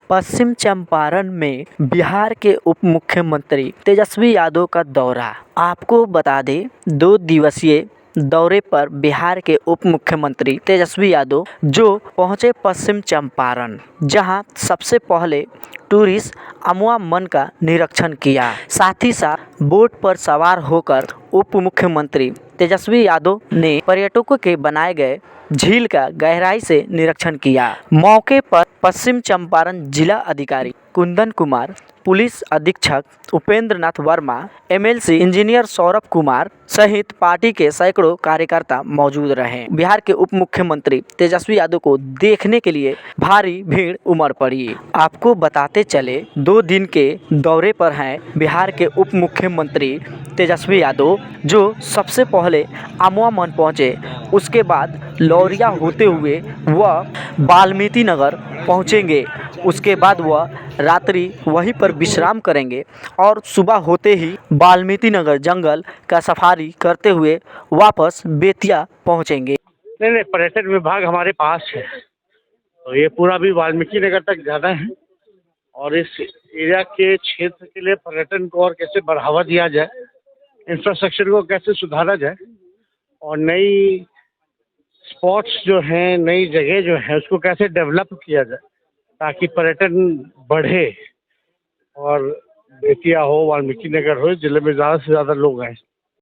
पश्चिम चंपारण में बिहार के उप मुख्यमंत्री तेजस्वी यादव का दौरा। आपको बता दें, 2 दिवसीय दौरे पर बिहार के उप मुख्यमंत्री तेजस्वी यादव जो पहुंचे पश्चिम चंपारण, जहां सबसे पहले टूरिस्ट अमवा मन का निरीक्षण किया। साथ ही साथ बोट पर सवार होकर उप मुख्यमंत्री तेजस्वी यादव ने पर्यटकों के बनाए गए झील का गहराई से निरीक्षण किया। मौके पर पश्चिम चंपारण जिला अधिकारी कुंदन कुमार, पुलिस अधीक्षक उपेंद्र नाथ वर्मा, एमएलसी इंजीनियर सौरभ कुमार सहित पार्टी के सैकड़ों कार्यकर्ता मौजूद रहे। बिहार के उप मुख्यमंत्री तेजस्वी यादव को देखने के लिए भारी भीड़ उमड़ पड़ी। आपको बताते चले, 2 दिन के दौरे पर हैं बिहार के उप मुख्यमंत्री तेजस्वी यादव, जो सबसे पहले अमवा मन पहुंचे। उसके बाद लौरिया होते हुए वह वाल्मीकि नगर पहुंचेंगे। उसके बाद वह रात्रि वहीं पर विश्राम करेंगे और सुबह होते ही वाल्मीकि नगर जंगल का सफारी करते हुए वापस बेतिया पहुंचेंगे। नहीं, पर्यटन विभाग हमारे पास है, तो ये पूरा भी वाल्मीकि नगर तक जाना है और इस एरिया के क्षेत्र के लिए पर्यटन को और कैसे बढ़ावा दिया जाए, इंफ्रास्ट्रक्चर को कैसे सुधारा जाए और नई स्पॉट्स जो हैं, नई जगह जो है उसको कैसे डेवलप किया जाए ताकि पर्यटन बढ़े और बेतिया हो, वाल्मीकि नगर हो, जिले में ज़्यादा से ज़्यादा लोग आएँ।